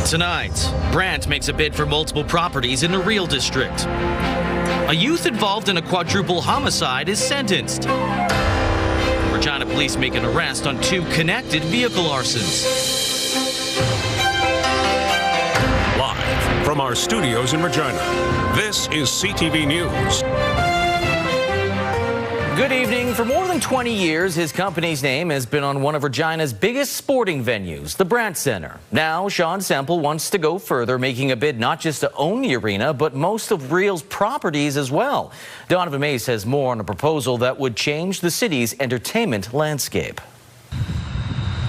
Tonight, Brandt makes a bid for multiple properties in the Real District. A youth involved in a quadruple homicide is sentenced. Regina police make an arrest on 2 connected vehicle arsons. Live from our studios in Regina, this is CTV News. Good evening. For more than 20 years, his company's name has been on one of Regina's biggest sporting venues, the Brandt Center. Now, Sean Semple wants to go further, making a bid not just to own the arena, but most of Real's properties as well. Donovan Mace has more on a proposal that would change the city's entertainment landscape.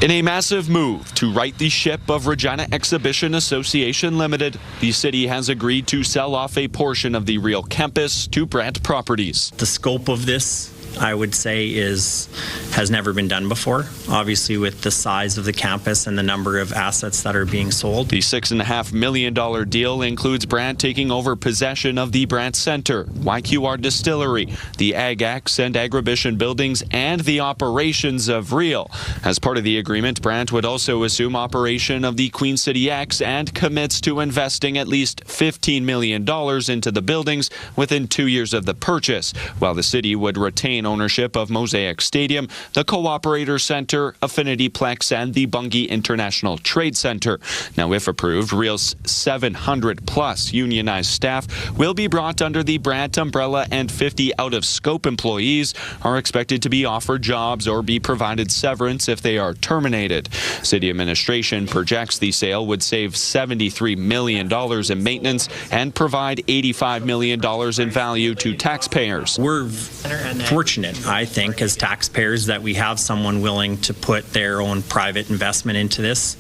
In a massive move to right the ship of Regina Exhibition Association Limited, the city has agreed to sell off a portion of the Real campus to Brandt Properties. The scope of this, I would say, has never been done before. Obviously, with the size of the campus and the number of assets that are being sold. The $6.5 million deal includes Brandt taking over possession of the Brandt Center, YQR Distillery, the AgX and Agribition buildings, and the operations of Real. As part of the agreement, Brandt would also assume operation of the Queen City X and commits to investing at least $15 million into the buildings within 2 years of the purchase, while the city would retain ownership of Mosaic Stadium, the Co-operator Center, Affinity Plex, and the Bungie International Trade Center. Now, if approved, Real's 700-plus unionized staff will be brought under the Brandt umbrella, and 50 out-of-scope employees are expected to be offered jobs or be provided severance if they are terminated. City administration projects the sale would save $73 million in maintenance and provide $85 million in value to taxpayers. We're fortunate, I think, as taxpayers, that we have someone willing to put their own private investment into this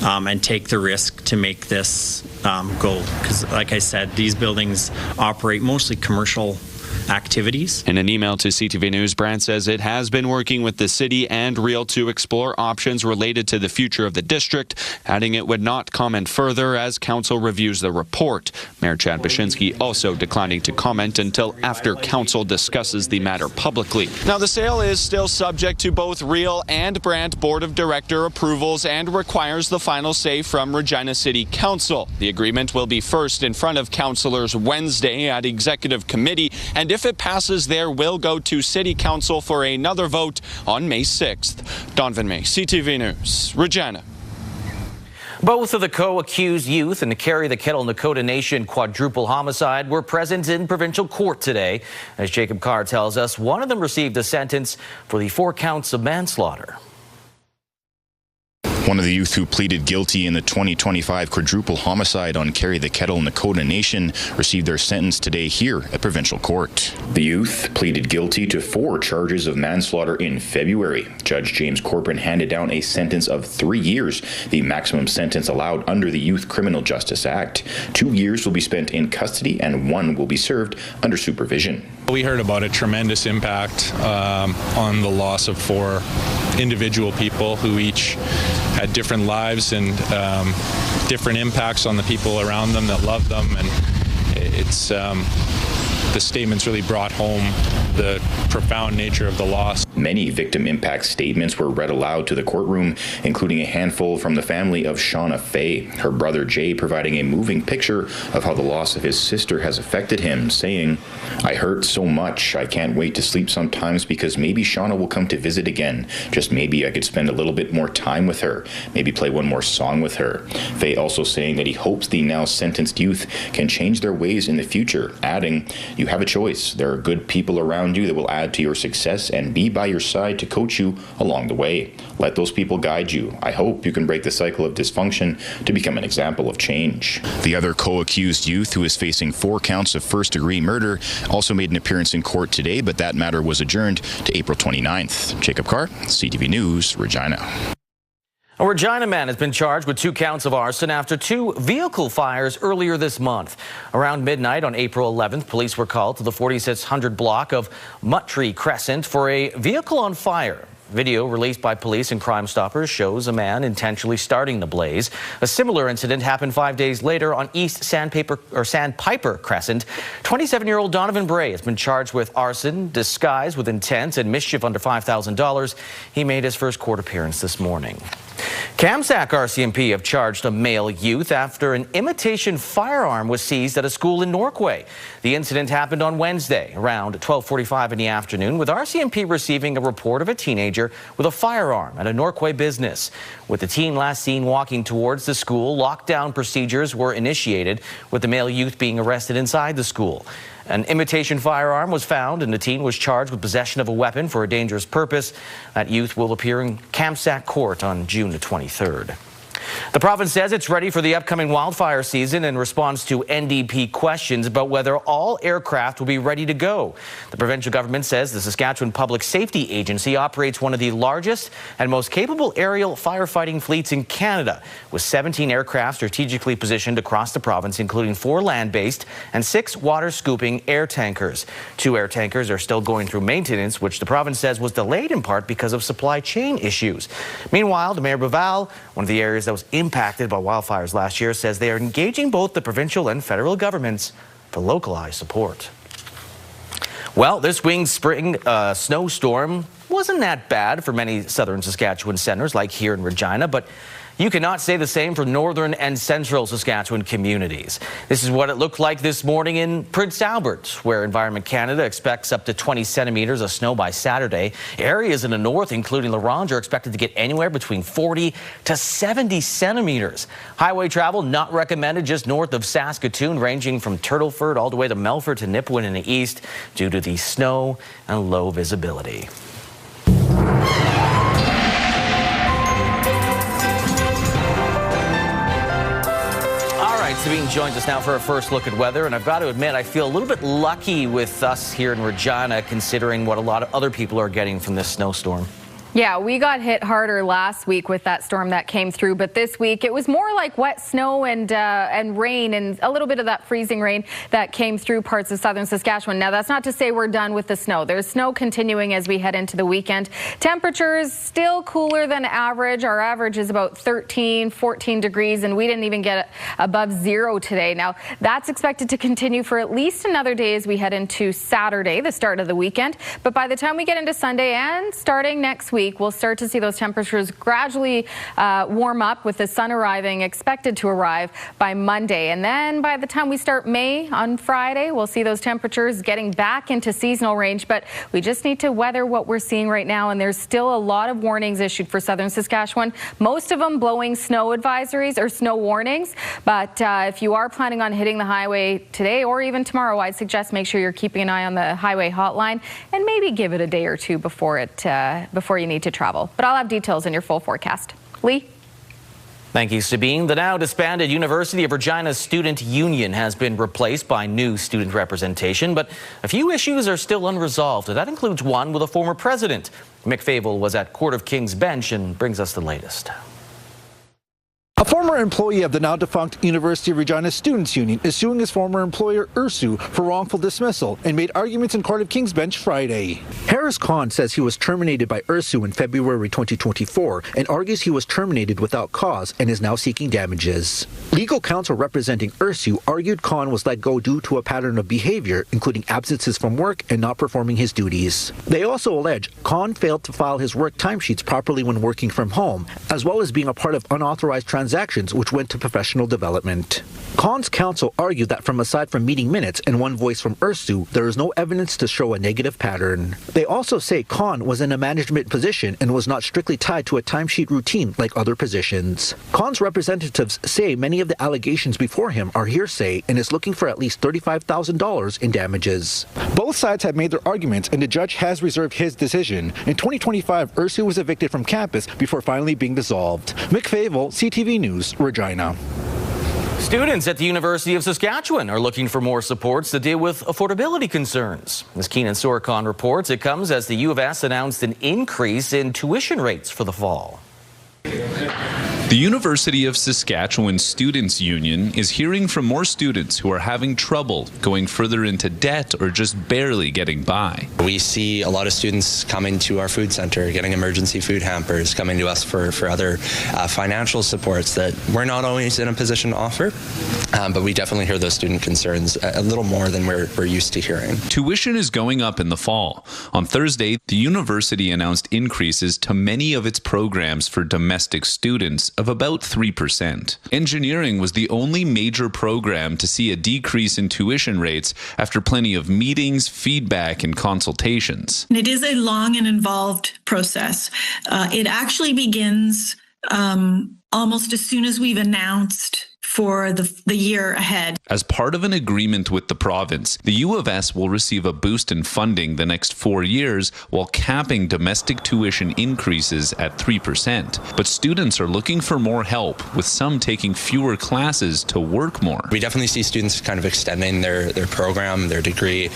and take the risk to make this go. Because, like I said, these buildings operate mostly commercial activities. In an email to CTV News, Brandt says it has been working with the city and Real to explore options related to the future of the district, adding it would not comment further as council reviews the report. Mayor Chad Bashinsky also declining to comment until after council discusses the matter publicly. Now, the sale is still subject to both Real and Brandt Board of Director approvals and requires the final say from Regina City Council. The agreement will be first in front of councillors Wednesday at Executive Committee, and if it passes there, will go to City Council for another vote on May 6th. Donovan May, CTV News, Regina. Both of the co-accused youth in the Carry the Kettle Nakota Nation quadruple homicide were present in provincial court today. As Jacob Carr tells us, one of them received a sentence for the 4 counts of manslaughter. One of the youth who pleaded guilty in the 2025 quadruple homicide on Carry the Kettle Nakota Nation received their sentence today here at provincial court. The youth pleaded guilty to 4 charges of manslaughter in February. Judge James Corcoran handed down a sentence of 3 years, the maximum sentence allowed under the Youth Criminal Justice Act. 2 years will be spent in custody and 1 will be served under supervision. We heard about a tremendous impact on the loss of 4 individual people who each had different lives and different impacts on the people around them that loved them, and it's the statements really brought home the profound nature of the loss. Many victim impact statements were read aloud to the courtroom, including a handful from the family of Shauna Faye, her brother Jay providing a moving picture of how the loss of his sister has affected him, saying, "I hurt so much. I can't wait to sleep sometimes because maybe Shauna will come to visit again. Just maybe I could spend a little bit more time with her, maybe play one more song with her." Faye also saying that he hopes the now sentenced youth can change their ways in the future, adding, "You have a choice. There are good people around you that will add to your success and be by your side to coach you along the way. Let those people guide you. I hope you can break the cycle of dysfunction to become an example of change." The other co-accused youth, who is facing 4 counts of first-degree murder, also made an appearance in court today, but that matter was adjourned to April 29th. Jacob Carr, CTV News, Regina. A Regina man has been charged with 2 counts of arson after 2 vehicle fires earlier this month. Around midnight on April 11th, police were called to the 4600 block of Muttree Crescent for a vehicle on fire. Video released by police and Crime Stoppers shows a man intentionally starting the blaze. A similar incident happened 5 days later on East Sandpiper Crescent. 27-year-old Donovan Bray has been charged with arson, disguise with intent, and mischief under $5,000. He made his first court appearance this morning. Kamsack RCMP have charged a male youth after an imitation firearm was seized at a school in Norquay. The incident happened on Wednesday around 12:45 in the afternoon, with RCMP receiving a report of a teenager with a firearm at a Norquay business. With the teen last seen walking towards the school, lockdown procedures were initiated, with the male youth being arrested inside the school. An imitation firearm was found, and the teen was charged with possession of a weapon for a dangerous purpose. That youth will appear in Kamsack Court on June the 23rd. The province says it's ready for the upcoming wildfire season in response to NDP questions about whether all aircraft will be ready to go. The provincial government says the Saskatchewan Public Safety Agency operates one of the largest and most capable aerial firefighting fleets in Canada, with 17 aircraft strategically positioned across the province, including 4 land-based and 6 water-scooping air tankers. 2 air tankers are still going through maintenance, which the province says was delayed in part because of supply chain issues. Meanwhile, the Mayor Baval, one of the areas that was impacted by wildfires last year, says they are engaging both the provincial and federal governments for localized support. Well, this winged spring snowstorm wasn't that bad for many southern Saskatchewan centres like here in Regina, but you cannot say the same for northern and central Saskatchewan communities. This is what it looked like this morning in Prince Albert, where Environment Canada expects up to 20 centimetres of snow by Saturday. Areas in the north, including La Ronge, are expected to get anywhere between 40 to 70 centimetres. Highway travel not recommended just north of Saskatoon, ranging from Turtleford all the way to Melfort to Nipawin in the east due to the snow and low visibility. Sabine joins us now for a first look at weather, and I've got to admit I feel a little bit lucky with us here in Regina, considering what a lot of other people are getting from this snowstorm. Yeah, we got hit harder last week with that storm that came through, but this week it was more like wet snow and rain, and a little bit of that freezing rain that came through parts of southern Saskatchewan. Now, that's not to say we're done with the snow. There's snow continuing as we head into the weekend. Temperatures still cooler than average. Our average is about 13, 14 degrees, and we didn't even get above 0 today. Now, that's expected to continue for at least another day as we head into Saturday, the start of the weekend. But by the time we get into Sunday and starting next week, we'll start to see those temperatures gradually warm up, with the sun expected to arrive by Monday. And then by the time we start May on Friday, we'll see those temperatures getting back into seasonal range. But we just need to weather what we're seeing right now. And there's still a lot of warnings issued for southern Saskatchewan, most of them blowing snow advisories or snow warnings. But if you are planning on hitting the highway today or even tomorrow, I'd suggest make sure you're keeping an eye on the highway hotline and maybe give it a day or two before you need to travel. But I'll have details in your full forecast. Lee? Thank you, Sabine. The now disbanded University of Regina Student Union has been replaced by new student representation, but a few issues are still unresolved. That includes one with a former president. Mick Fable was at Court of King's Bench and brings us the latest. A former employee of the now-defunct University of Regina Students' Union is suing his former employer, URSU, for wrongful dismissal and made arguments in Court of King's Bench Friday. Harris Khan says he was terminated by URSU in February 2024 and argues he was terminated without cause and is now seeking damages. Legal counsel representing URSU argued Khan was let go due to a pattern of behavior, including absences from work and not performing his duties. They also allege Khan failed to file his work timesheets properly when working from home, as well as being a part of unauthorized transactions which went to professional development. Khan's counsel argued that aside from meeting minutes and one voice from URSU, there is no evidence to show a negative pattern. They also say Khan was in a management position and was not strictly tied to a timesheet routine like other positions. Khan's representatives say many of the allegations before him are hearsay and is looking for at least $35,000 in damages. Both sides have made their arguments and the judge has reserved his decision. In 2025, URSU was evicted from campus before finally being dissolved. Mick Fable, CTV News, Regina. Students at the University of Saskatchewan are looking for more supports to deal with affordability concerns. As Keenan Sorokon reports, it comes as the U of S announced an increase in tuition rates for the fall. The University of Saskatchewan Students' Union is hearing from more students who are having trouble going further into debt or just barely getting by. We see a lot of students coming to our food center, getting emergency food hampers, coming to us for other financial supports that we're not always in a position to offer, but we definitely hear those student concerns a little more than we're used to hearing. Tuition is going up in the fall. On Thursday, the university announced increases to many of its programs for domestic students of about 3%. Engineering was the only major program to see a decrease in tuition rates after plenty of meetings, feedback, and consultations. It is a long and involved process. It actually begins almost as soon as we've announced for the year ahead. As part of an agreement with the province, the U of S will receive a boost in funding the next 4 years while capping domestic tuition increases at 3%. But students are looking for more help, with some taking fewer classes to work more. We definitely see students kind of extending their program, their degree,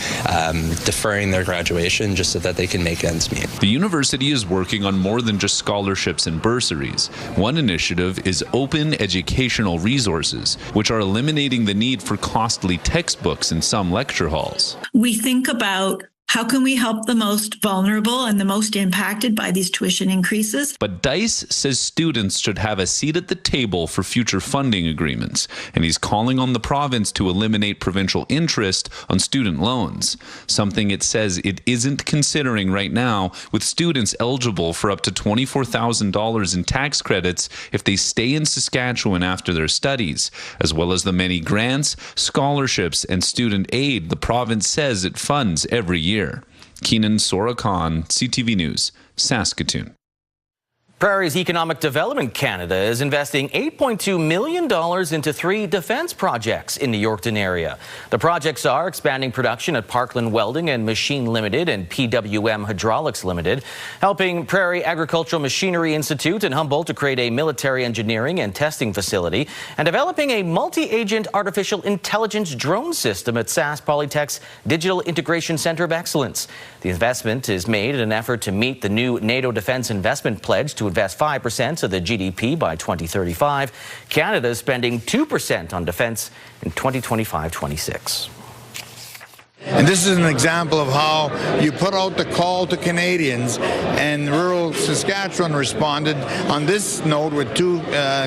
deferring their graduation just so that they can make ends meet. The university is working on more than just scholarships and bursaries. One initiative is open educational resources, which are eliminating the need for costly textbooks in some lecture halls. We think about how can we help the most vulnerable and the most impacted by these tuition increases. But Dice says students should have a seat at the table for future funding agreements, and he's calling on the province to eliminate provincial interest on student loans, something it says it isn't considering right now, with students eligible for up to $24,000 in tax credits if they stay in Saskatchewan after their studies, as well as the many grants, scholarships, and student aid the province says it funds every year. Keenan Sora-Khan, CTV News, Saskatoon. Prairie's Economic Development Canada is investing $8.2 million into 3 defense projects in the Yorkton area. The projects are expanding production at Parkland Welding and Machine Limited and PWM Hydraulics Limited, helping Prairie Agricultural Machinery Institute in Humboldt to create a military engineering and testing facility, and developing a multi-agent artificial intelligence drone system at SAS Polytech's Digital Integration Center of Excellence. The investment is made in an effort to meet the new NATO Defense Investment Pledge to invest 5% of the GDP by 2035. Canada is spending 2% on defense in 2025-26. And this is an example of how you put out the call to Canadians, and rural Saskatchewan responded on this note with 2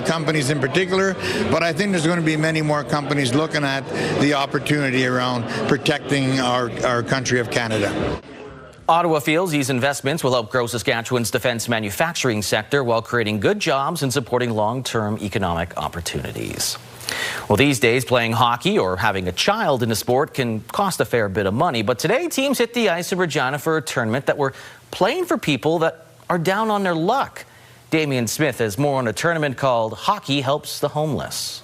companies in particular, but I think there's going to be many more companies looking at the opportunity around protecting our country of Canada. Ottawa feels these investments will help grow Saskatchewan's defense manufacturing sector while creating good jobs and supporting long-term economic opportunities. Well, these days, playing hockey or having a child in a sport can cost a fair bit of money, but today teams hit the ice in Regina for a tournament that were playing for people that are down on their luck. Damian Smith has more on a tournament called Hockey Helps the Homeless.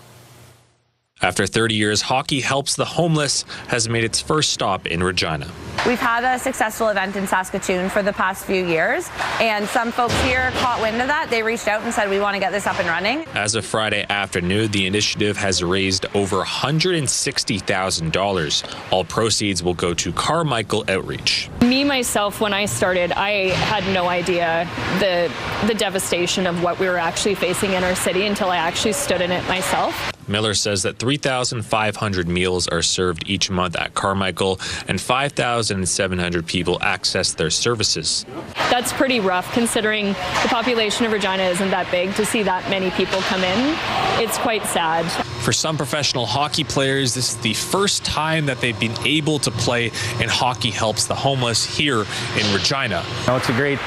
After 30 years, Hockey Helps the Homeless has made its first stop in Regina. We've had a successful event in Saskatoon for the past few years, and some folks here caught wind of that. They reached out and said, we want to get this up and running. As of Friday afternoon, the initiative has raised over $160,000. All proceeds will go to Carmichael Outreach. Me, myself, when I started, I had no idea the devastation of what we were actually facing in our city until I actually stood in it myself. Miller says that 3,500 meals are served each month at Carmichael, and 5,700 people access their services. That's pretty rough considering the population of Regina isn't that big. To see that many people come in, it's quite sad. For some professional hockey players, this is the first time that they've been able to play in Hockey Helps the Homeless here in Regina. It's a great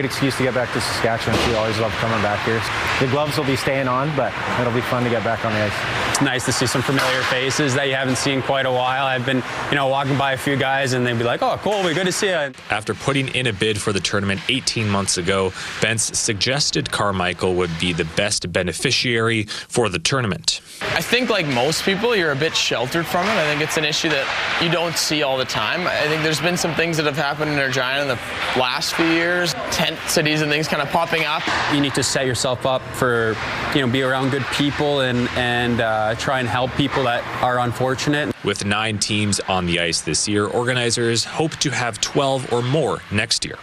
excuse to get back to Saskatchewan. We always love coming back here. The gloves will be staying on, but it'll be fun to get back on the ice. It's nice to see some familiar faces that you haven't seen quite a while. I've been, walking by a few guys and they'd be like, "Oh, cool, good to see you." After putting in a bid for the tournament 18 months ago, Bentz suggested Carmichael would be the best beneficiary for the tournament. I think like most people, you're a bit sheltered from it. I think it's an issue that you don't see all the time. I think there's been some things that have happened in Regina in the last few years, tent cities and things kind of popping up. You need to set yourself up for, be around good people and try and help people that are unfortunate. With 9 teams on the ice this year, organizers hope to have 12 or more next year.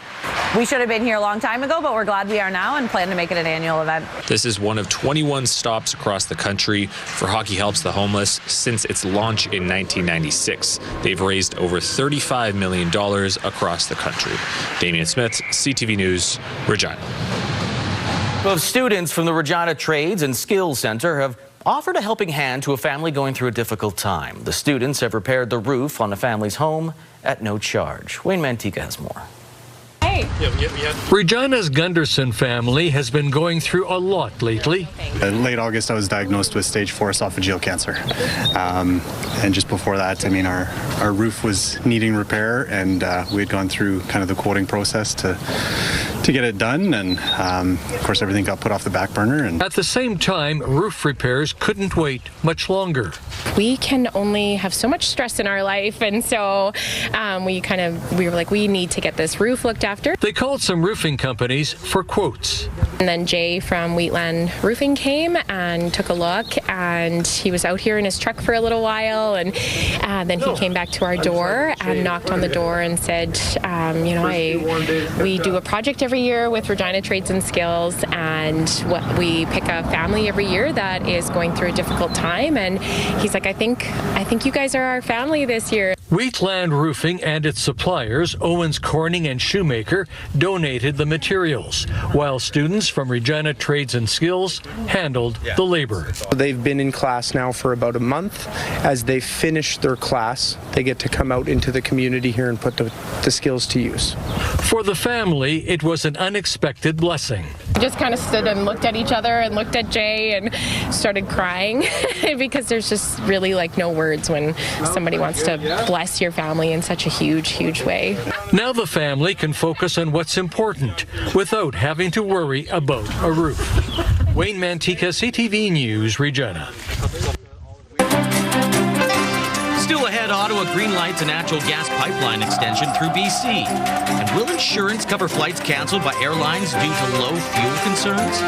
We should have been here a long time ago, but we're glad we are now and plan to make it an annual event. This is one of 21 stops across the country for Hockey Helps the Homeless since its launch in 1996. They've raised over $35 million across the country. Damian Smith, CTV News, Regina. Well, students from the Regina Trades and Skills Center have offered a helping hand to a family going through a difficult time. The students have repaired the roof on a family's home at no charge. Wayne Mantika has more. Regina's Gunderson family has been going through a lot lately. In late August, I was diagnosed with stage 4 esophageal cancer. And just before that, I mean, our roof was needing repair, and we had gone through kind of the quoting process to get it done. And of course, everything got put off the back burner. And at the same time, roof repairs couldn't wait much longer. We can only have so much stress in our life, and so we were like, we need to get this roof looked after. They called some roofing companies for quotes. And then Jay from Wheatland Roofing came and took a look, and he was out here in his truck for a little while, and then he came back to our door and knocked on the door and said, we do a project every year with Regina Trades and Skills, and we pick a family every year that is going through a difficult time, and he's like, I think you guys are our family this year. Wheatland Roofing and its suppliers, Owens Corning and Shoemaker, donated the materials, while students from Regina Trades and Skills handled the labor. They've been in class now for about a month. As they finish their class, they get to come out into the community here and put the skills to use. For the family, it was an unexpected blessing. We just kind of stood and looked at each other and looked at Jay and started crying because there's just really no words when somebody wants to bless your family in such a huge way. Now the family can focus on what's important without having to worry about a roof. Wayne Mantika, CTV News, Regina. Still ahead, Ottawa greenlights a natural gas pipeline extension through BC. And will insurance cover flights canceled by airlines due to low fuel concerns?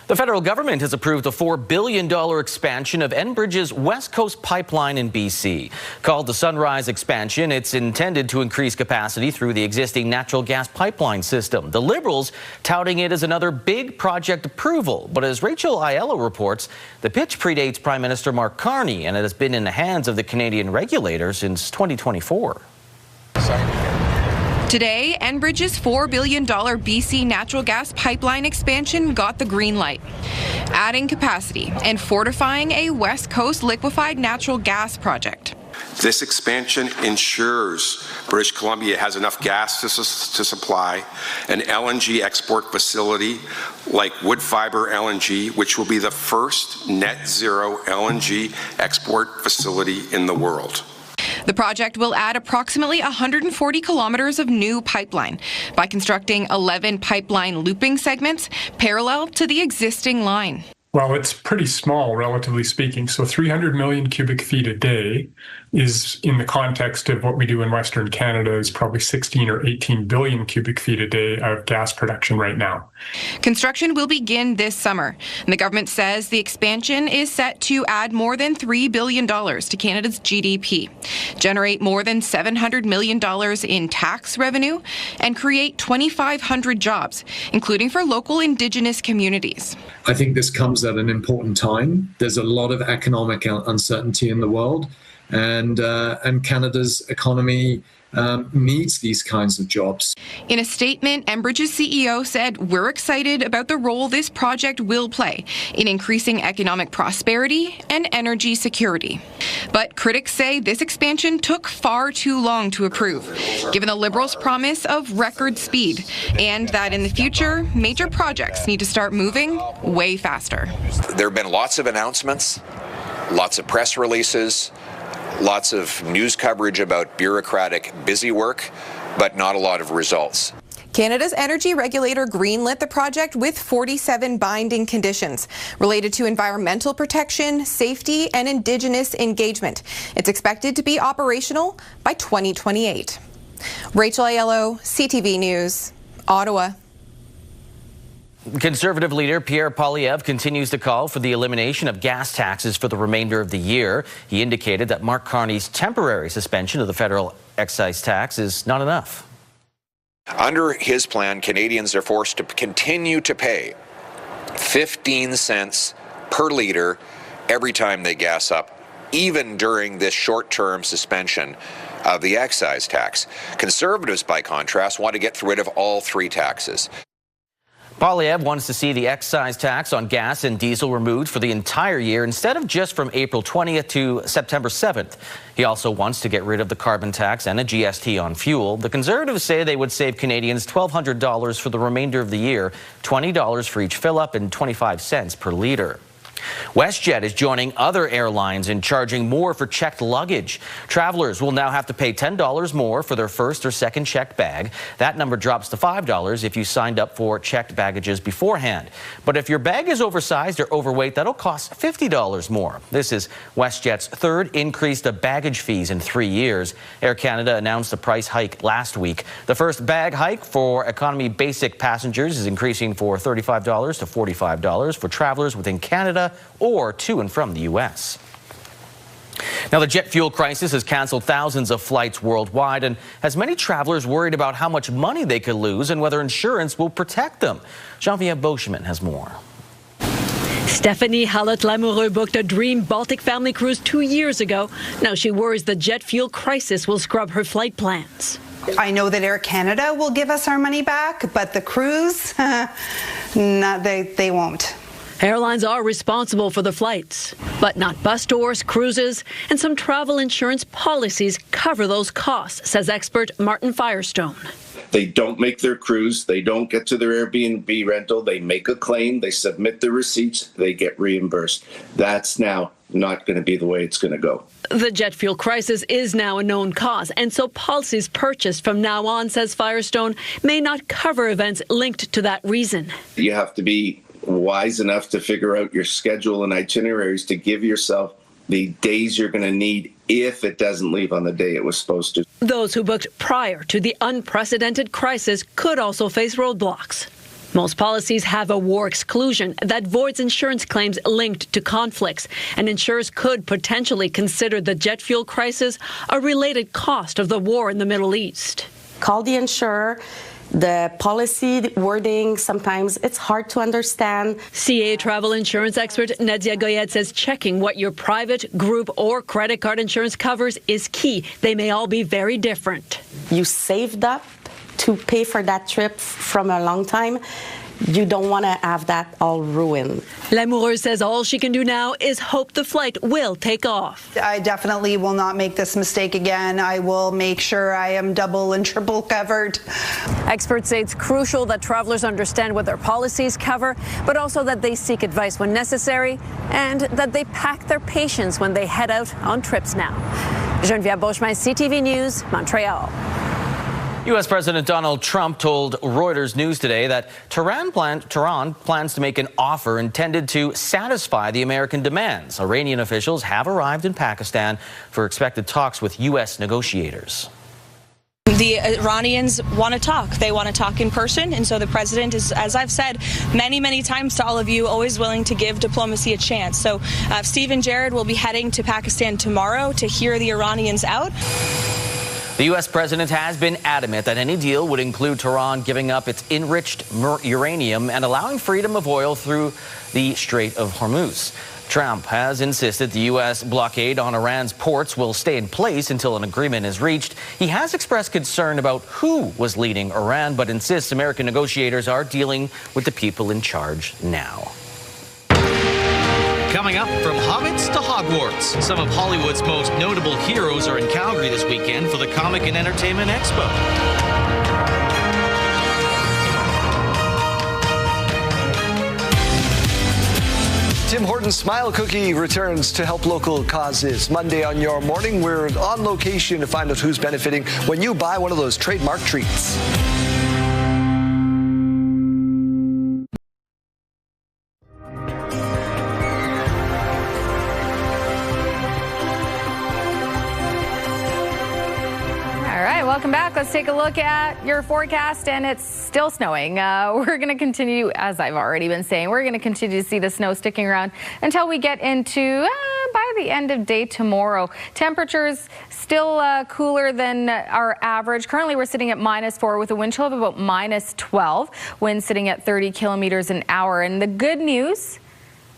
The federal government has approved a $4 billion expansion of Enbridge's West Coast pipeline in BC. Called the Sunrise Expansion, it's intended to increase capacity through the existing natural gas pipeline system. The Liberals touting it as another big project approval. But as Rachel Aiello reports, the pitch predates Prime Minister Mark Carney, and it has been in the hands of the Canadian regulator since 2024. Today, Enbridge's $4 billion BC natural gas pipeline expansion got the green light, adding capacity and fortifying a West Coast liquefied natural gas project. This expansion ensures British Columbia has enough gas to supply an LNG export facility like Woodfibre LNG, which will be the first net zero LNG export facility in the world. The project will add approximately 140 kilometers of new pipeline by constructing 11 pipeline looping segments parallel to the existing line. Well, it's pretty small, relatively speaking. So 300 million cubic feet a day is, in the context of what we do in Western Canada, is probably 16 or 18 billion cubic feet a day of gas production right now. Construction will begin this summer. And the government says the expansion is set to add more than $3 billion to Canada's GDP, generate more than $700 million in tax revenue, and create 2,500 jobs, including for local Indigenous communities. I think this comes at an important time. There's a lot of economic uncertainty in the world, and Canada's economy needs these kinds of jobs. In a statement, Enbridge's CEO said, "We're excited about the role this project will play in increasing economic prosperity and energy security." But critics say this expansion took far too long to approve, given the Liberals' promise of record speed, and that in the future, major projects need to start moving way faster. There have been lots of announcements, lots of press releases, lots of news coverage about bureaucratic busy work, but not a lot of results. Canada's energy regulator greenlit the project with 47 binding conditions related to environmental protection, safety, and Indigenous engagement. It's expected to be operational by 2028. Rachel Aiello, CTV News, Ottawa. Conservative leader Pierre Poilievre continues to call for the elimination of gas taxes for the remainder of the year. He indicated that Mark Carney's temporary suspension of the federal excise tax is not enough. Under his plan, Canadians are forced to continue to pay 15 cents per litre every time they gas up, even during this short-term suspension of the excise tax. Conservatives, by contrast, want to get rid of all three taxes. Poilievre wants to see the excise tax on gas and diesel removed for the entire year instead of just from April 20th to September 7th. He also wants to get rid of the carbon tax and a GST on fuel. The Conservatives say they would save Canadians $1,200 for the remainder of the year, $20 for each fill-up and 25 cents per litre. WestJet is joining other airlines in charging more for checked luggage. Travelers will now have to pay $10 more for their first or second checked bag. That number drops to $5 if you signed up for checked baggages beforehand. But if your bag is oversized or overweight, that'll cost $50 more. This is WestJet's third increase to baggage fees in 3 years. Air Canada announced a price hike last week. The first bag hike for economy basic passengers is increasing for $35 to $45 for travelers within Canada or to and from the U.S. Now, the jet fuel crisis has canceled thousands of flights worldwide and has many travelers worried about how much money they could lose and whether insurance will protect them. Jean-Pierre Beauchemin has more. Stephanie Hallett-Lamoureux booked a dream Baltic family cruise 2 years ago. Now she worries the jet fuel crisis will scrub her flight plans. I know that Air Canada will give us our money back, but the cruise, no, they won't. Airlines are responsible for the flights, but not bus tours, cruises, and some travel insurance policies cover those costs, says expert Martin Firestone. They don't make their cruise, they don't get to their Airbnb rental, they make a claim, they submit the receipts, they get reimbursed. That's now not going to be the way it's going to go. The jet fuel crisis is now a known cause, and so policies purchased from now on, says Firestone, may not cover events linked to that reason. You have to be wise enough to figure out your schedule and itineraries to give yourself the days you're going to need if it doesn't leave on the day it was supposed to. Those who booked prior to the unprecedented crisis could also face roadblocks. Most policies have a war exclusion that voids insurance claims linked to conflicts, and insurers could potentially consider the jet fuel crisis a related cost of the war in the Middle East. Call the insurer. The policy wording, sometimes it's hard to understand. CA travel insurance expert Nadia Goyette says checking what your private, group, or credit card insurance covers is key. They may all be very different. You saved up to pay for that trip from a long time. You don't want to have that all ruined. Lamoureux says all she can do now is hope the flight will take off. I definitely will not make this mistake again. I will make sure I am double and triple covered. Experts say it's crucial that travelers understand what their policies cover, but also that they seek advice when necessary and that they pack their patience when they head out on trips now. Geneviève Beauchemin, CTV News, Montreal. U.S. President Donald Trump told Reuters News today that Tehran plans to make an offer intended to satisfy the American demands. Iranian officials have arrived in Pakistan for expected talks with U.S. negotiators. The Iranians want to talk. They want to talk in person. And so the president is, as I've said many, many times to all of you, always willing to give diplomacy a chance. So Steve and Jared will be heading to Pakistan tomorrow to hear the Iranians out. The U.S. president has been adamant that any deal would include Tehran giving up its enriched uranium and allowing freedom of oil through the Strait of Hormuz. Trump has insisted the U.S. blockade on Iran's ports will stay in place until an agreement is reached. He has expressed concern about who was leading Iran, but insists American negotiators are dealing with the people in charge now. Coming up, from Hobbits to Hogwarts, some of Hollywood's most notable heroes are in Calgary this weekend for the Comic and Entertainment Expo. Tim Hortons Smile Cookie returns to help local causes. Monday on Your Morning, we're on location to find out who's benefiting when you buy one of those trademark treats. right, welcome back. Let's take a look at your forecast, and it's still snowing. We're going to continue, as I've already been saying, we're going to continue to see the snow sticking around until we get into by the end of day tomorrow. Temperatures still cooler than our average. Currently, we're sitting at -4 with a wind chill of about -12. Wind sitting at 30 kilometers an hour. And the good news,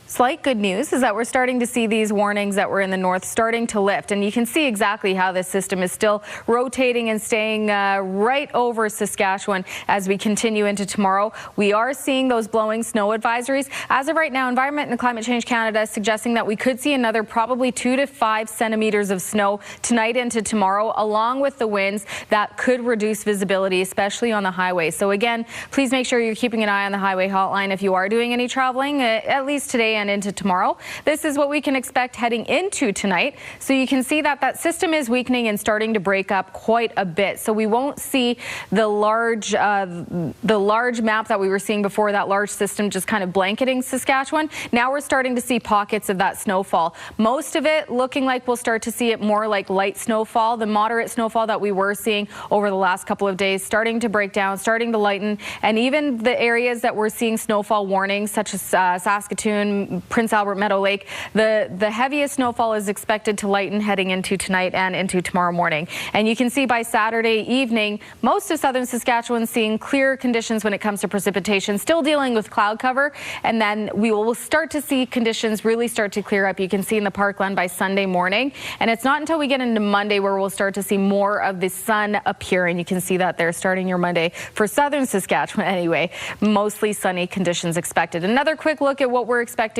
slight good news, is that we're starting to see these warnings that were in the north starting to lift. And you can see exactly how this system is still rotating and staying right over Saskatchewan as we continue into tomorrow. We are seeing those blowing snow advisories. As of right now, Environment and Climate Change Canada is suggesting that we could see another probably 2 to 5 centimeters of snow tonight into tomorrow, along with the winds that could reduce visibility, especially on the highway. So again, please make sure you're keeping an eye on the highway hotline if you are doing any traveling, at least today and into tomorrow. This is what we can expect heading into tonight. So you can see that that system is weakening and starting to break up quite a bit. So we won't see the large map that we were seeing before, that large system just kind of blanketing Saskatchewan. Now we're starting to see pockets of that snowfall. Most of it looking like we'll start to see it more like light snowfall. The moderate snowfall that we were seeing over the last couple of days starting to break down, starting to lighten, and even the areas that we're seeing snowfall warnings, such as Saskatoon, Prince Albert, Meadow Lake, the heaviest snowfall is expected to lighten heading into tonight and into tomorrow morning. And you can see by Saturday evening, most of southern Saskatchewan seeing clear conditions when it comes to precipitation, still dealing with cloud cover, and then we will start to see conditions really start to clear up. You can see in the Parkland by Sunday morning, and it's not until we get into Monday where we'll start to see more of the sun appear, and you can see that there starting your Monday for southern Saskatchewan anyway. Mostly sunny conditions expected. Another quick look at what we're expecting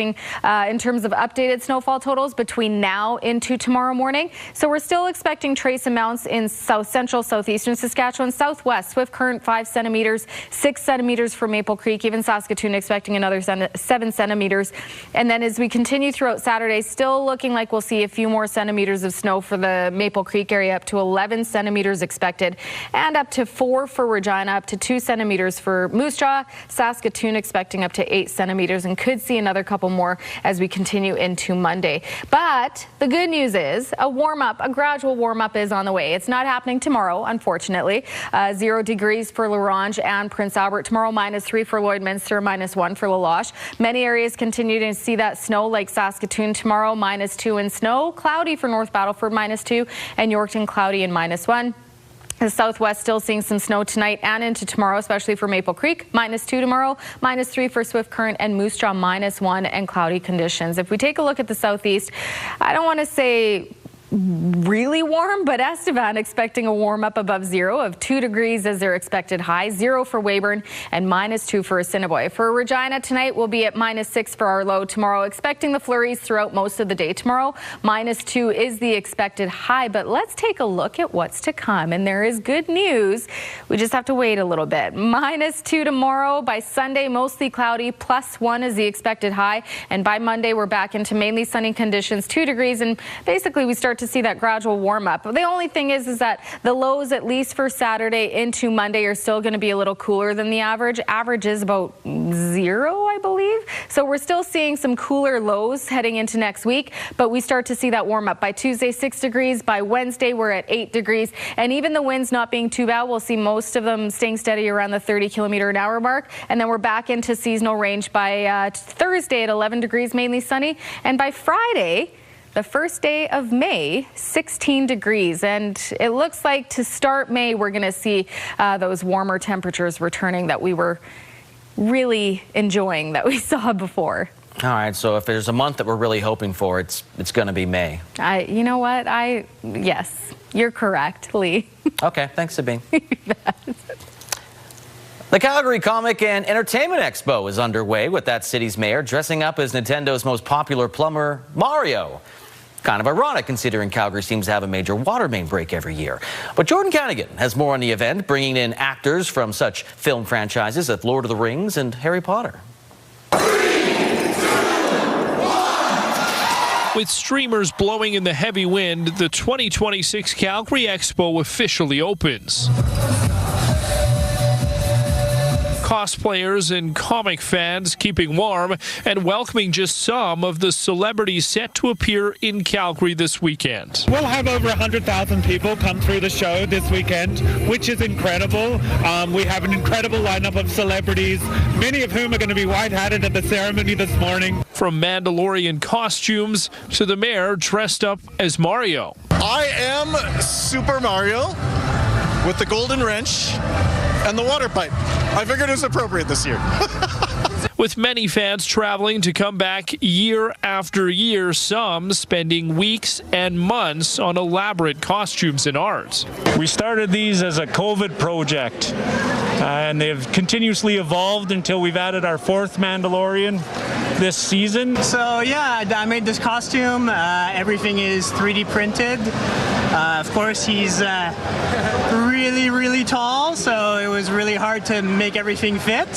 in terms of updated snowfall totals between now into tomorrow morning. So we're still expecting trace amounts in south central, southeastern Saskatchewan, southwest, Swift Current 5 centimeters, 6 centimeters for Maple Creek, even Saskatoon expecting another 7 centimeters. And then as we continue throughout Saturday, still looking like we'll see a few more centimeters of snow for the Maple Creek area, up to 11 centimeters expected, and up to 4 for Regina, up to 2 centimeters for Moose Jaw, Saskatoon expecting up to 8 centimeters, and could see another couple more as we continue into Monday. But the good news is a gradual warm-up is on the way. It's not happening tomorrow, unfortunately. 0 degrees for La Ronge and Prince Albert tomorrow, -3 for Lloydminster, -1 for La Loche. Many areas continue to see that snow, like Saskatoon tomorrow, -2 in snow. Cloudy for North Battleford, -2, and Yorkton cloudy and -1. The southwest still seeing some snow tonight and into tomorrow, especially for Maple Creek, -2 tomorrow, -3 for Swift Current and Moose Jaw, -1, and cloudy conditions. If we take a look at the southeast, I don't want to say really warm, but Estevan expecting a warm up above 0 of 2 degrees as their expected high, 0 for Weyburn, and -2 for Assiniboia. For Regina tonight, we'll be at -6 for our low tomorrow, expecting the flurries throughout most of the day tomorrow. -2 is the expected high, but let's take a look at what's to come, and there is good news. We just have to wait a little bit. -2 tomorrow. By Sunday, mostly cloudy, +1 is the expected high, and by Monday, we're back into mainly sunny conditions, 2 degrees, and basically we start to see that gradual warm up. The only thing is that the lows, at least for Saturday into Monday, are still going to be a little cooler than the average. Average is about 0, I believe. So we're still seeing some cooler lows heading into next week, but we start to see that warm up. By Tuesday, 6 degrees. By Wednesday, we're at 8 degrees. And even the winds not being too bad, we'll see most of them staying steady around the 30 kilometer an hour mark. And then we're back into seasonal range by Thursday at 11 degrees, mainly sunny. And by Friday, the first day of May, 16 degrees. And it looks like to start May, we're going to see those warmer temperatures returning that we were really enjoying, that we saw before. All right, so if there's a month that we're really hoping for, it's going to be May. You know what? Yes, you're correct, Lee. Okay, thanks, Sabine. The Calgary Comic and Entertainment Expo is underway, with that city's mayor dressing up as Nintendo's most popular plumber, Mario. Kind of ironic, considering Calgary seems to have a major water main break every year. But Jordan Canigan has more on the event, bringing in actors from such film franchises as Lord of the Rings and Harry Potter. With streamers blowing in the heavy wind, the 2026 Calgary Expo officially opens. cosplayers and comic fans keeping warm and welcoming just some of the celebrities set to appear in Calgary this weekend. We'll have over 100,000 people come through the show this weekend, which is incredible. We have an incredible lineup of celebrities, many of whom are going to be white-hatted at the ceremony this morning. From Mandalorian costumes to the mayor dressed up as Mario. I am Super Mario with the golden wrench and the water pipe. I figured it was appropriate this year. With many fans traveling to come back year after year, some spending weeks and months on elaborate costumes and art. We started these as a COVID project, and they've continuously evolved until we've added our 4th Mandalorian this season. So yeah, I made this costume. Everything is 3D printed. Of course, he's really tall, so it was really hard to make everything fit.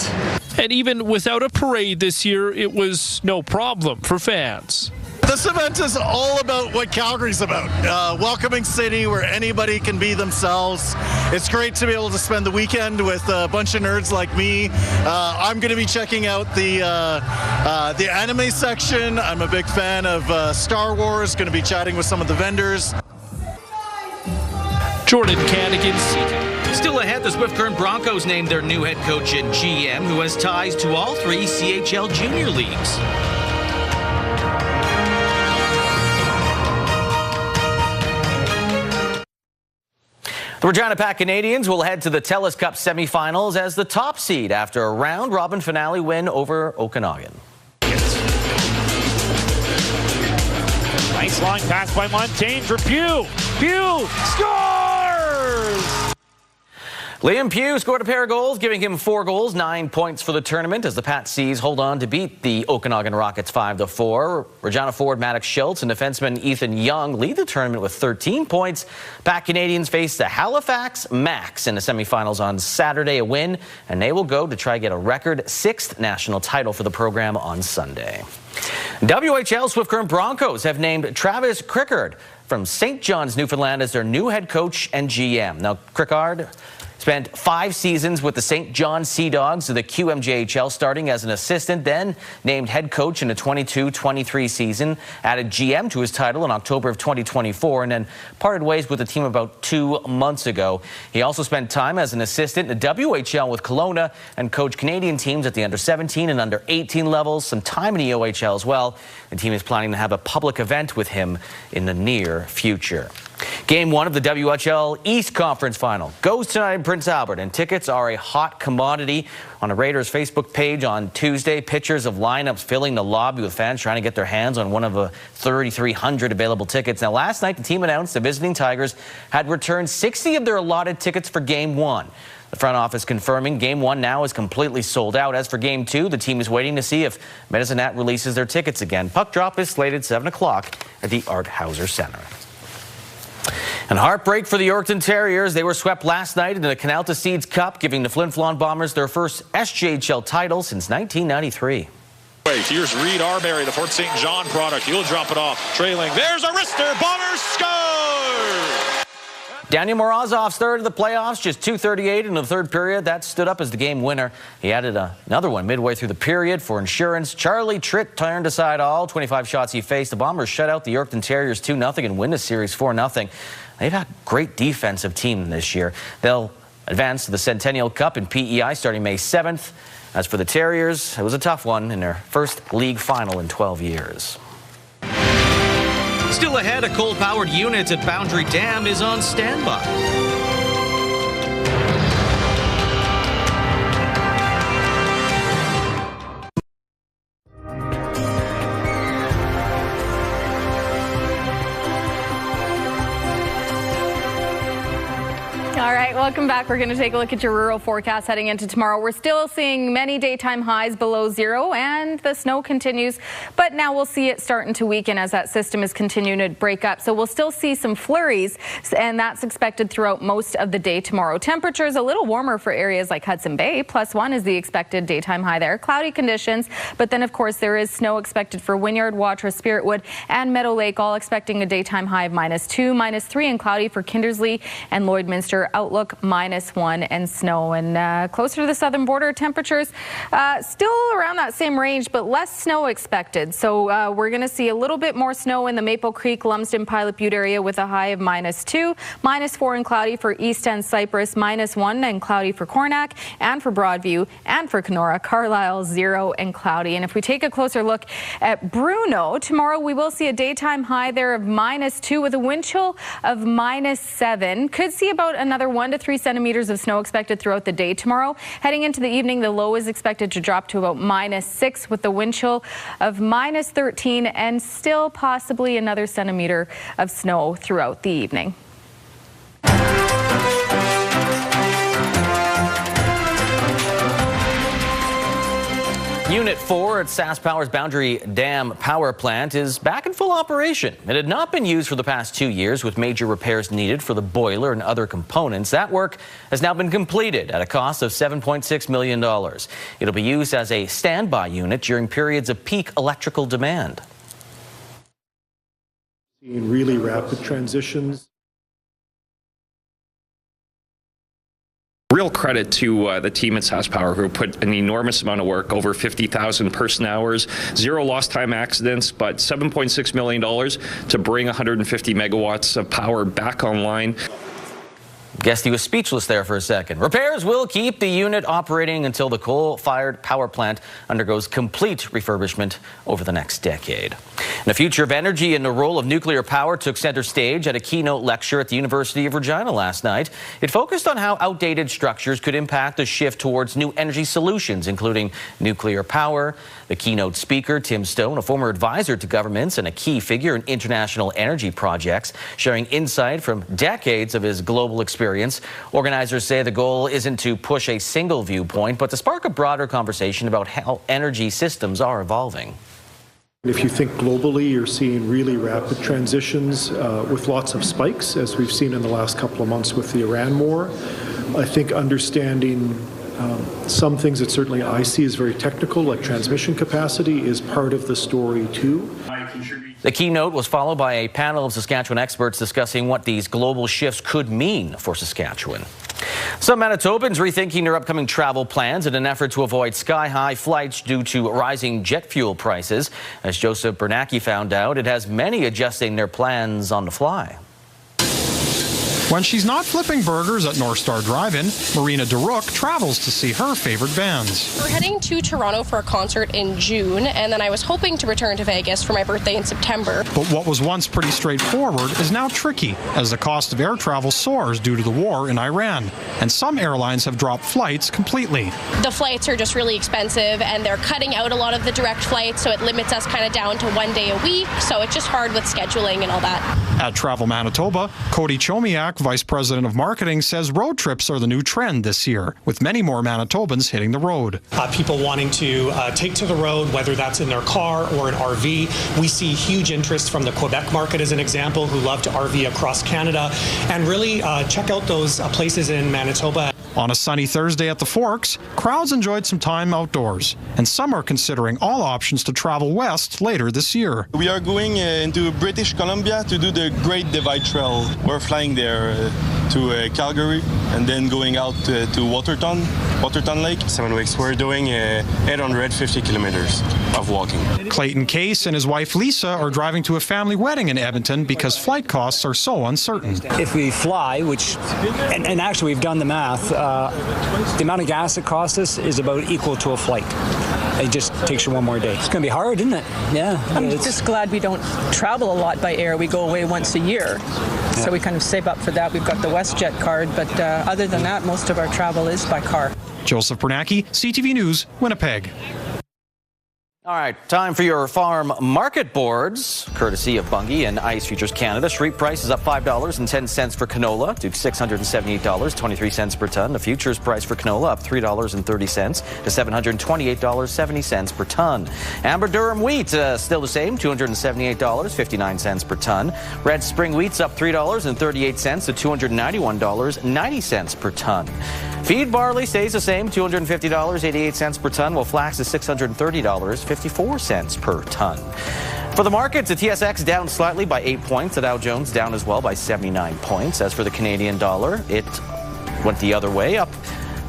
And even without a parade this year, it was no problem for fans. This event is all about what Calgary's about. Welcoming city where anybody can be themselves. It's great to be able to spend the weekend with a bunch of nerds like me. I'm going to be checking out the anime section. I'm a big fan of Star Wars. Going to be chatting with some of the vendors. Jordan Canigan. Still ahead, the Swift Current Broncos named their new head coach and GM, who has ties to all 3 CHL junior leagues. The Regina Pack Canadians will head to the TELUS Cup semifinals as the top seed after a round-robin finale win over Okanagan. Nice line pass by Montaigne for Pugh. Pugh scores! Liam Pugh scored a pair of goals, giving him 4 goals, 9 points for the tournament as the Pat Seas hold on to beat the Okanagan Rockets 5-4. Regina forward Maddox Schultz and defenseman Ethan Young lead the tournament with 13 points. Pack Canadians face the Halifax Max in the semifinals on Saturday, a win, and they will go to try to get a record 6th national title for the program on Sunday. WHL Swift Current Broncos have named Travis Crickard from St. John's, Newfoundland as their new head coach and GM. Now, Crickard spent 5 seasons with the St. John Sea Dogs of the QMJHL, starting as an assistant, then named head coach in the 22-23 season, added GM to his title in October of 2024, and then parted ways with the team about 2 months ago. He also spent time as an assistant in the WHL with Kelowna and coached Canadian teams at the under-17 and under-18 levels, some time in the OHL as well. The team is planning to have a public event with him in the near future. Game 1 of the WHL East Conference Final goes tonight in Prince Albert, and tickets are a hot commodity. On the Raiders Facebook page on Tuesday, pictures of lineups filling the lobby with fans trying to get their hands on one of the 3,300 available tickets. Now, last night, the team announced the visiting Tigers had returned 60 of their allotted tickets for Game 1. The front office confirming Game 1 now is completely sold out. As for Game 2, the team is waiting to see if Medicine Hat releases their tickets again. Puck drop is slated 7 o'clock at the Art Hauser Center. And heartbreak for the Yorkton Terriers. They were swept last night in the Canalta Seeds Cup, giving the Flin Flon Bombers their first SJHL title since 1993. Here's Reed Arbery, the Fort St. John product. He'll drop it off. Trailing. There's a wrister. Bombers score! Daniel Morozov started the playoffs just 2:38 in the third period. That stood up as the game winner. He added another one midway through the period for insurance. Charlie Tritt turned aside all 25 shots he faced. The Bombers shut out the Yorkton Terriers 2-0 and win the series 4-0. They've had a great defensive team this year. They'll advance to the Centennial Cup in PEI starting May 7th. As for the Terriers, it was a tough one in their first league final in 12 years. Still ahead, a coal-powered unit at Boundary Dam is on standby. All right, welcome back. We're going to take a look at your rural forecast heading into tomorrow. We're still seeing many daytime highs below 0, and the snow continues. But now we'll see it starting to weaken as that system is continuing to break up. So we'll still see some flurries, and that's expected throughout most of the day tomorrow. Temperatures a little warmer for areas like Hudson Bay. +1 is the expected daytime high there. Cloudy conditions, but then, of course, there is snow expected for Wynyard, Watrous, Spiritwood, and Meadow Lake, all expecting a daytime high of -2, -3, and cloudy for Kindersley and Lloydminster. Outlook outlook -1 and snow. And closer to the southern border, temperatures still around that same range, but less snow expected. So we're going to see a little bit more snow in the Maple Creek, Lumsden, Pilot Butte area with a high of -2, -4 and cloudy for East End, Cypress, -1 and cloudy for Cornack and for Broadview and for Kenora. Carlisle 0 and cloudy. And if we take a closer look at Bruno, tomorrow we will see a daytime high there of -2 with a wind chill of -7. Could see about another 1 to 3 centimeters of snow expected throughout the day tomorrow. Heading into the evening, the low is expected to drop to about -6 with the wind chill of -13 and still possibly another centimeter of snow throughout the evening. Unit 4 at SaskPower's Boundary Dam Power Plant is back in full operation. It had not been used for the past 2 years with major repairs needed for the boiler and other components. That work has now been completed at a cost of $7.6 million. It'll be used as a standby unit during periods of peak electrical demand. Seeing really rapid transitions. Real credit to the team at SaskPower who put an enormous amount of work, over 50,000 person hours, 0 lost time accidents, but $7.6 million to bring 150 megawatts of power back online. Guessed he was speechless there for a second. Repairs will keep the unit operating until the coal-fired power plant undergoes complete refurbishment over the next decade. And the future of energy and the role of nuclear power took center stage at a keynote lecture at the University of Regina last night. It focused on how outdated structures could impact the shift towards new energy solutions, including nuclear power. The keynote speaker, Tim Stone, a former advisor to governments and a key figure in international energy projects, sharing insight from decades of his global experience. Organizers say the goal isn't to push a single viewpoint, but to spark a broader conversation about how energy systems are evolving. If you think globally, you're seeing really rapid transitions with lots of spikes, as we've seen in the last couple of months with the Iran war. I think understanding some things that certainly I see as very technical, like transmission capacity, is part of the story too. The keynote was followed by a panel of Saskatchewan experts discussing what these global shifts could mean for Saskatchewan. Some Manitobans rethinking their upcoming travel plans in an effort to avoid sky-high flights due to rising jet fuel prices. As Joseph Bernacki found out, it has many adjusting their plans on the fly. When she's not flipping burgers at North Star Drive-In, Marina DeRook travels to see her favorite bands. We're heading to Toronto for a concert in June, and then I was hoping to return to Vegas for my birthday in September. But what was once pretty straightforward is now tricky, as the cost of air travel soars due to the war in Iran. And some airlines have dropped flights completely. The flights are just really expensive, and they're cutting out a lot of the direct flights, so it limits us kind of down to 1 day a week, so it's just hard with scheduling and all that. At Travel Manitoba, Cody Chomiak, Vice President of Marketing, says road trips are the new trend this year, with many more Manitobans hitting the road. People wanting to take to the road, whether that's in their car or an RV. We see huge interest from the Quebec market as an example, who love to RV across Canada, and really check out those places in Manitoba. On a sunny Thursday at the Forks, crowds enjoyed some time outdoors, and some are considering all options to travel west later this year. We are going into British Columbia to do the Great Divide Trail. We're flying there to Calgary and then going out to Waterton Lake. 7 weeks. We're doing 850 kilometers of walking. Clayton Case and his wife Lisa are driving to a family wedding in Edmonton because flight costs are so uncertain. If we fly, and actually we've done the math, the amount of gas it costs us is about equal to a flight. It just takes you one more day. It's going to be hard, isn't it? Yeah. I'm just glad we don't travel a lot by air. We go away once a year. Yeah. So we kind of save up for that. We've got the WestJet card, but other than that, most of our travel is by car. Joseph Bernacki, CTV News, Winnipeg. All right, time for your farm market boards, courtesy of Bunge and Ice Futures Canada. Street price is up $5.10 for canola to $678.23 per ton. The futures price for canola up $3.30 to $728.70 per ton. Amber Durum wheat still the same, $278.59 per ton. Red Spring wheat's up $3.38 to $291.90 per ton. Feed barley stays the same, $250.88 per ton, while flax is $630.54 per ton. For the markets, the TSX down slightly by 8 points. The Dow Jones down as well by 79 points. As for the Canadian dollar, it went the other way, up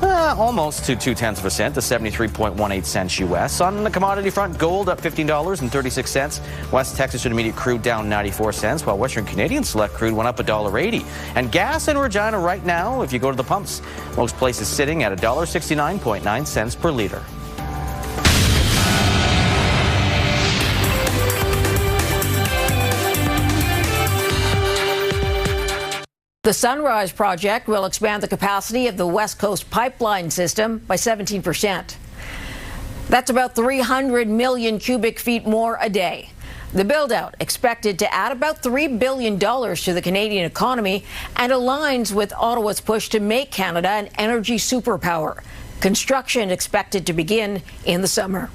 almost to 0.2% to 73.18 cents U.S. On the commodity front, gold up $15.36. West Texas Intermediate crude down 94 cents, while Western Canadian Select crude went up $1.80. And gas in Regina right now, if you go to the pumps, most places sitting at $1.69.9 cents per liter. The Sunrise Project will expand the capacity of the West Coast pipeline system by 17%. That's about 300 million cubic feet more a day. The build-out expected to add about $3 billion to the Canadian economy and aligns with Ottawa's push to make Canada an energy superpower. Construction expected to begin in the summer.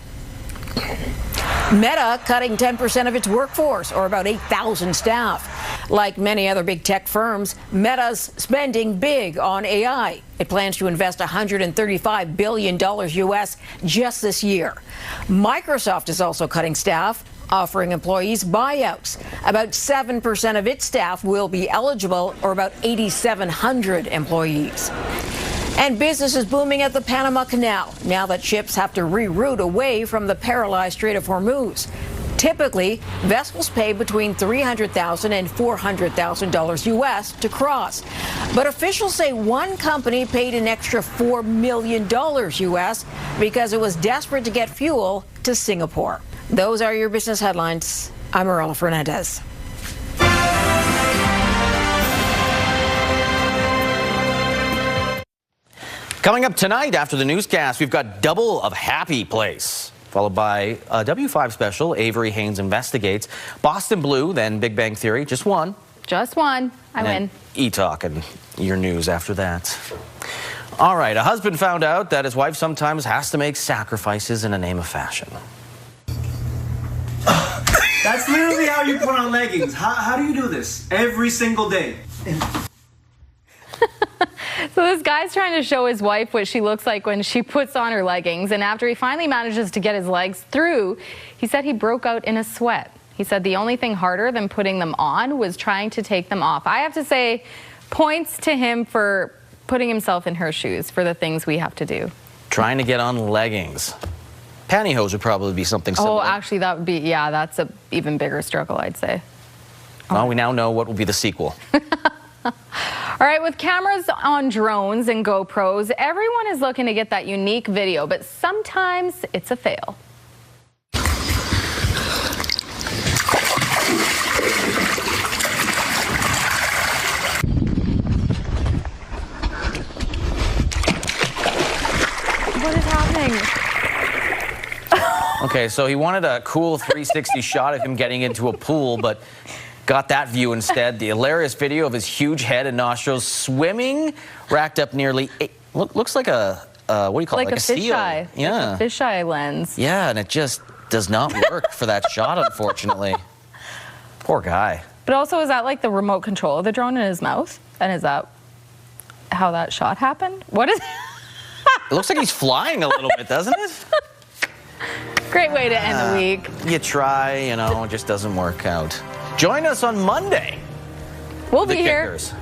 Meta cutting 10% of its workforce, or about 8,000 staff. Like many other big tech firms, Meta's spending big on AI. It plans to invest $135 billion U.S. just this year. Microsoft is also cutting staff, offering employees buyouts. About 7% of its staff will be eligible, or about 8,700 employees. And business is booming at the Panama Canal now that ships have to reroute away from the paralyzed Strait of Hormuz. Typically, vessels pay between $300,000 and $400,000 U.S. to cross. But officials say one company paid an extra $4 million U.S. because it was desperate to get fuel to Singapore. Those are your business headlines. I'm Marilla Fernandez. Coming up tonight after the newscast, we've got Double of Happy Place, followed by a W5 special, Avery Haynes Investigates, Boston Blue, then Big Bang Theory, just one. Just one. I win. E-Talk and your news after that. All right, a husband found out that his wife sometimes has to make sacrifices in the name of fashion. That's literally how you put on leggings. How do you do this every single day? So this guy's trying to show his wife what she looks like when she puts on her leggings, and after he finally manages to get his legs through, he said he broke out in a sweat. He said the only thing harder than putting them on was trying to take them off. I have to say, points to him for putting himself in her shoes for the things we have to do. Trying to get on leggings. Pantyhose would probably be something similar. Oh, actually, that would be, yeah, that's an even bigger struggle, I'd say. Well, we now know what will be the sequel. All right, with cameras on drones and GoPros, everyone is looking to get that unique video, but sometimes it's a fail. What is happening? Okay, so he wanted a cool 360 shot of him getting into a pool, but got that view instead. The hilarious video of his huge head and nostrils swimming racked up nearly looks like a what do you call it? Like a seal. fisheye. Yeah. Like a fisheye lens. Yeah, and it just does not work for that shot, unfortunately. Poor guy. But also, is that like the remote control of the drone in his mouth? And is that how that shot happened? What is It looks like he's flying a little bit, doesn't it? Great way to end the week. You try, it just doesn't work out. Join us on Monday. We'll be here. Kickers.